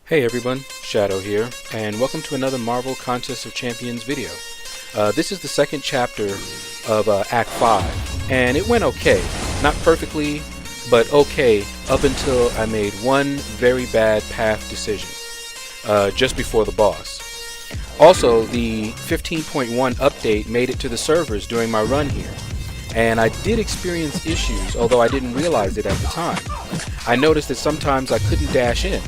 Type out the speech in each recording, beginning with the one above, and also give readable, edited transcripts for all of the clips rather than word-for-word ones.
Hey everyone, Shaedow here, and welcome to another Marvel Contest of Champions video. This is the second chapter of Act 5, and it went okay. Not perfectly, but okay up until I made one very bad path decision, just before the boss. Also, the 15.1 update made it to the servers during my run here, and I did experience issues, although I didn't realize it at the time. I noticed that sometimes I couldn't dash in.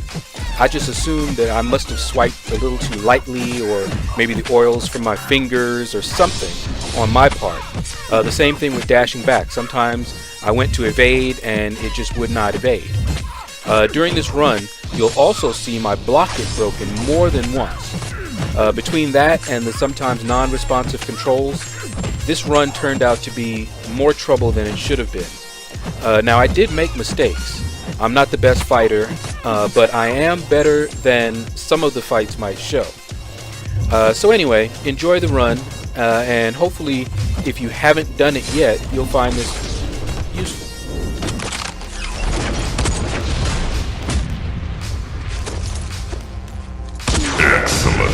I just assumed that I must have swiped a little too lightly, or maybe the oils from my fingers or something on my part. The same thing with dashing back. Sometimes I went to evade and it just would not evade. During this run, you'll also see my block get broken more than once. Between that and the sometimes non-responsive controls, this run turned out to be more trouble than it should have been. Now, I did make mistakes. I'm not the best fighter, but I am better than some of the fights might show. So anyway, enjoy the run, and hopefully, if you haven't done it yet, you'll find this useful. Excellent.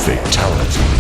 Fatality.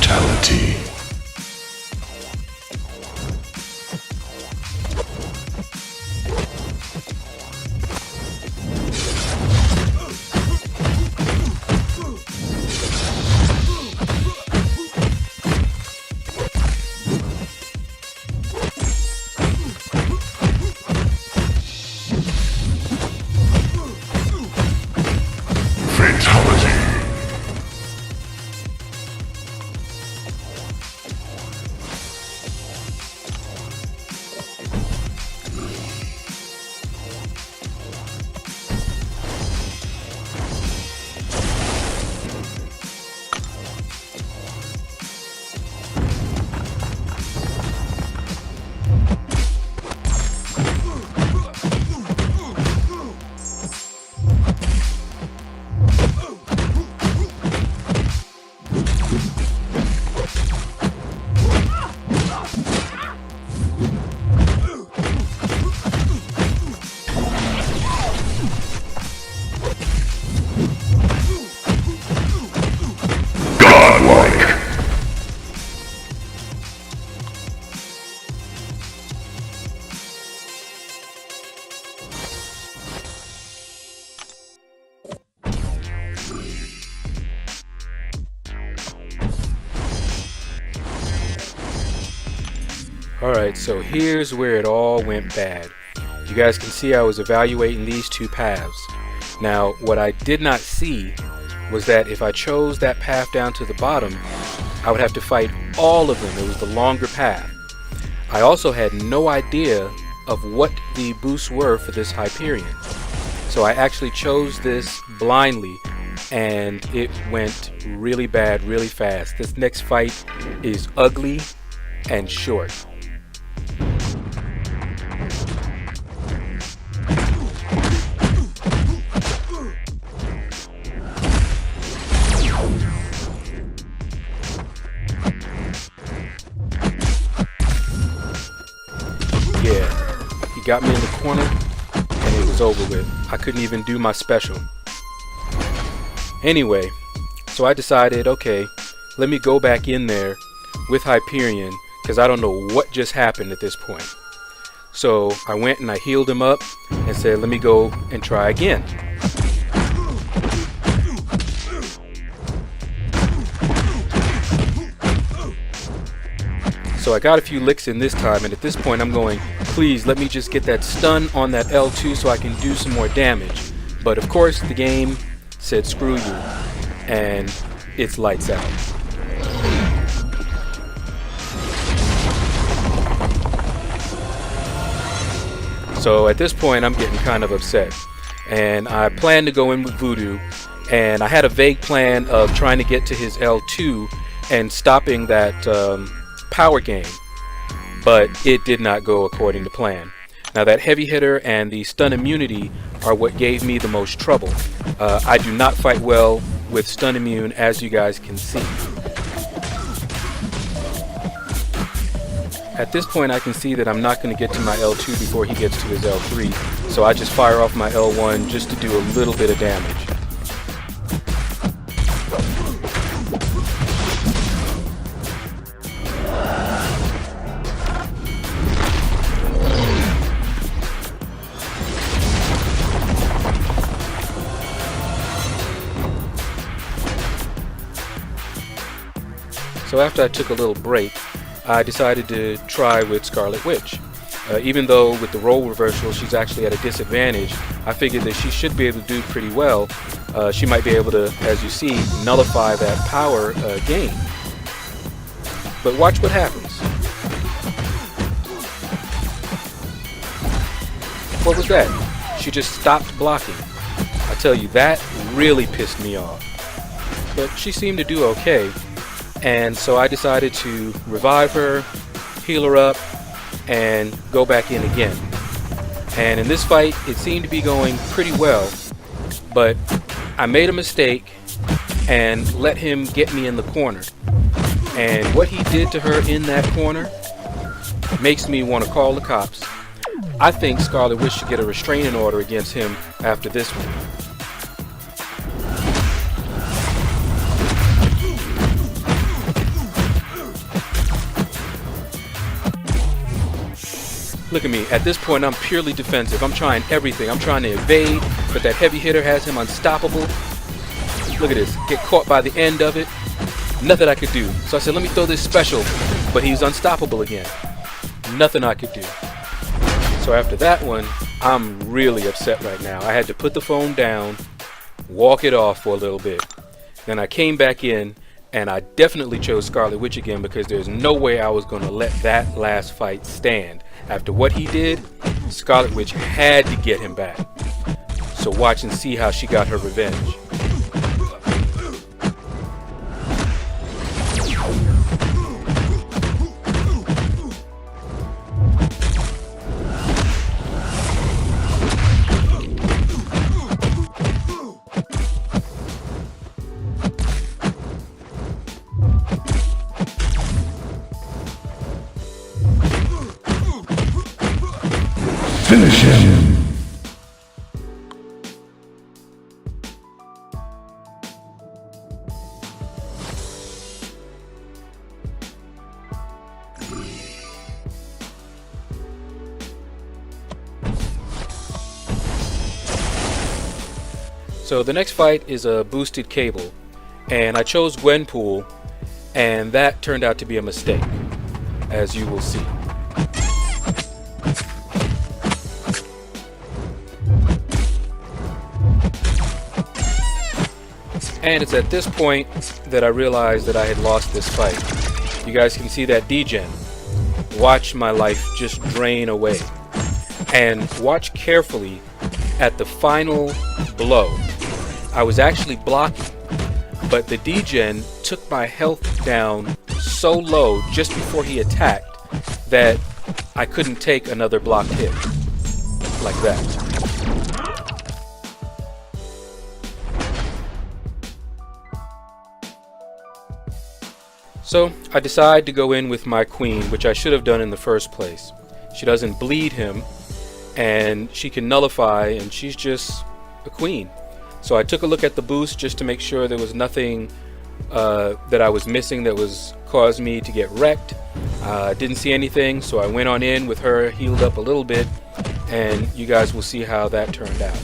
Brutality. Fatality. Godlike. Alright, so here's where it all went bad. You guys can see I was evaluating these two paths. Now, what I did not see was that if I chose that path down to the bottom, I would have to fight all of them. It was the longer path. I also had no idea of what the boosts were for this Hyperion. So I actually chose this blindly, and it went really bad, really fast. This next fight is ugly and short. He got me in the corner, and it was over with. I couldn't even do my special. Anyway, so I decided, okay, let me go back in there with Hyperion, because I don't know what just happened at this point. So I went and I healed him up and said, let me go and try again. So I got a few licks in this time, and at this point I'm going, please let me just get that stun on that L2 so I can do some more damage. But of course the game said screw you, and it's lights out. So at this point I'm getting kind of upset, and I planned to go in with Voodoo, and I had a vague plan of trying to get to his L2 and stopping that power game, but it did not go according to plan. Now that heavy hitter and the stun immunity are what gave me the most trouble. I do not fight well with stun immune, as you guys can see. At this point I can see that I'm not going to get to my L2 before he gets to his L3, so I just fire off my L1 just to do a little bit of damage. So after I took a little break, I decided to try with Scarlet Witch. Even though with the role reversal she's actually at a disadvantage, I figured that she should be able to do pretty well. She might be able to, as you see, nullify that power gain. But watch what happens. What was that? She just stopped blocking. I tell you, that really pissed me off. But she seemed to do okay. And so I decided to revive her, heal her up, and go back in again. And in this fight, it seemed to be going pretty well, but I made a mistake and let him get me in the corner. And what he did to her in that corner makes me want to call the cops. I think Scarlet Witch should get a restraining order against him after this one. Look at me. At this point, I'm purely defensive. I'm trying everything. I'm trying to evade, but that heavy hitter has him unstoppable. Look at this. Get caught by the end of it. Nothing I could do. So I said, let me throw this special, but he's unstoppable again. Nothing I could do. So after that one, I'm really upset right now. I had to put the phone down, walk it off for a little bit. Then I came back in, and I definitely chose Scarlet Witch again because there's no way I was going to let that last fight stand. After what he did, Scarlet Witch had to get him back. So watch and see how she got her revenge. Finish him. So the next fight is a boosted Cable, and I chose Gwenpool, and that turned out to be a mistake, as you will see. And it's at this point that I realized that I had lost this fight. You guys can see that degen. Watch my life just drain away. And watch carefully at the final blow. I was actually blocking, but the degen took my health down so low just before he attacked that I couldn't take another blocked hit. Like that. So I decide to go in with my queen, which I should have done in the first place. She doesn't bleed him, and she can nullify, and she's just a queen. So I took a look at the boost just to make sure there was nothing that I was missing that was caused me to get wrecked. Didn't see anything, so I went on in with her healed up a little bit, and you guys will see how that turned out.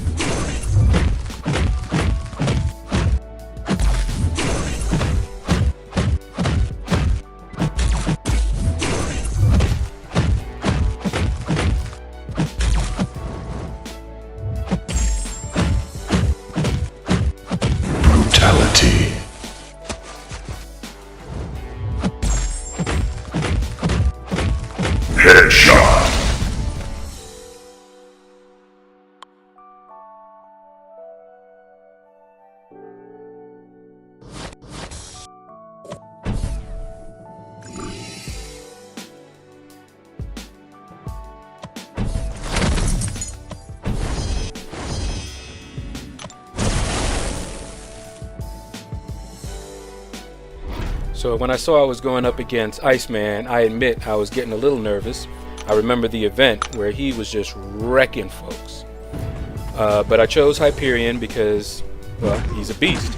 Brutality. Headshot. So when I saw I was going up against Iceman, I admit I was getting a little nervous. I remember the event where he was just wrecking folks. But I chose Hyperion because, well, he's a beast.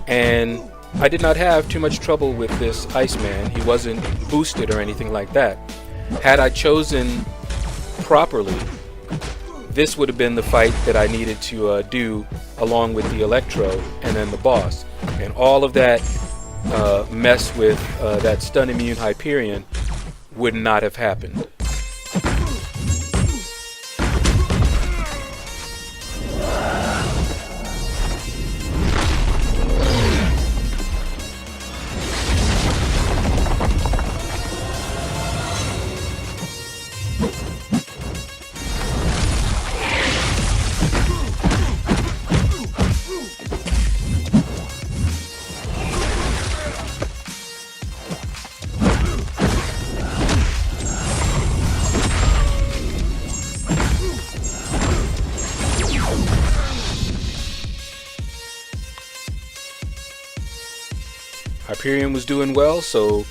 And I did not have too much trouble with this Iceman. He wasn't boosted or anything like that. Had I chosen properly, this would have been the fight that I needed to do along with the Electro and then the boss. And all of that mess with that stun immune Hyperion would not have happened. Hyperion was doing well, so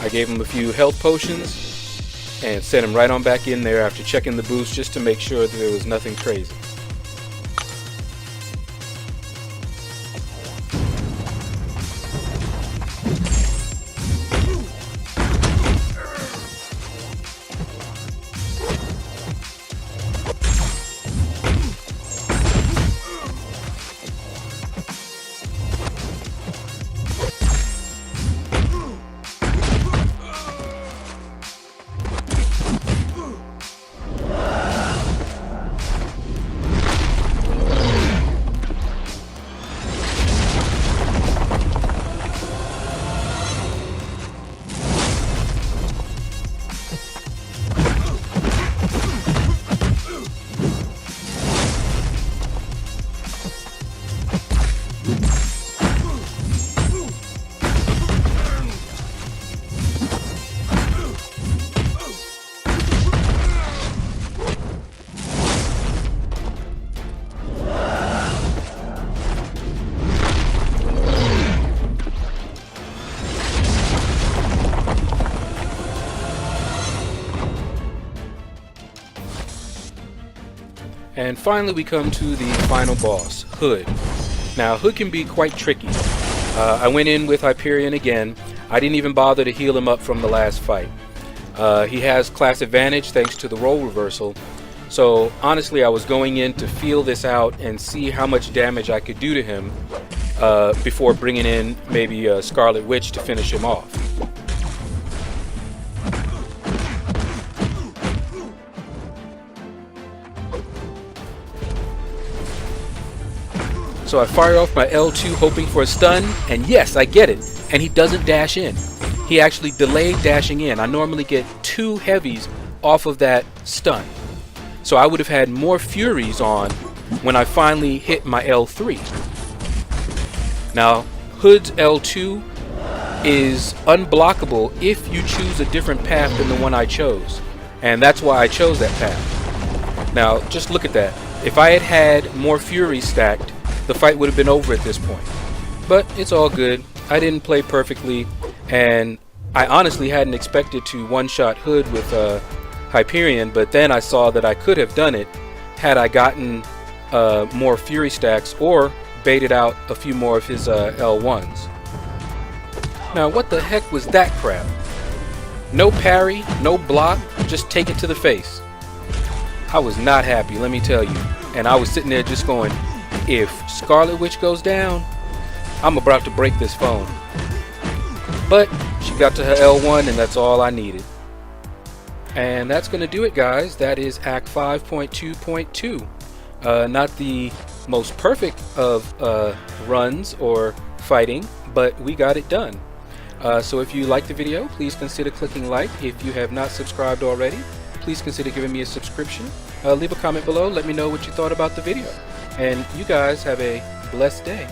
I gave him a few health potions and sent him right on back in there after checking the boost just to make sure that there was nothing crazy. And finally we come to the final boss, Hood. Now Hood can be quite tricky. I went in with Hyperion again. I didn't even bother to heal him up from the last fight. He has class advantage thanks to the role reversal. So honestly I was going in to feel this out and see how much damage I could do to him before bringing in maybe a Scarlet Witch to finish him off. So I fire off my L2 hoping for a stun, and yes, I get it, and he doesn't dash in. He actually delayed dashing in. I normally get 2 heavies off of that stun. So I would have had more Furies on when I finally hit my L3. Now, Hood's L2 is unblockable if you choose a different path than the one I chose. And that's why I chose that path. Now, just look at that. If I had had more Furies stacked, the fight would have been over at this point. But it's all good. I didn't play perfectly, and I honestly hadn't expected to one-shot Hood with Hyperion, but then I saw that I could have done it had I gotten more Fury stacks or baited out a few more of his L1s. Now what the heck was that crap? No parry, no block, just take it to the face. I was not happy, let me tell you. And I was sitting there just going, if Scarlet Witch goes down, I'm about to break this phone. But she got to her L1 and that's all I needed. And that's going to do it, guys. That is Act 5.2.2. Not the most perfect of runs or fighting, but we got it done. So if you liked the video, please consider clicking like. If you have not subscribed already, please consider giving me a subscription. Leave a comment below. Let me know what you thought about the video. And you guys have a blessed day.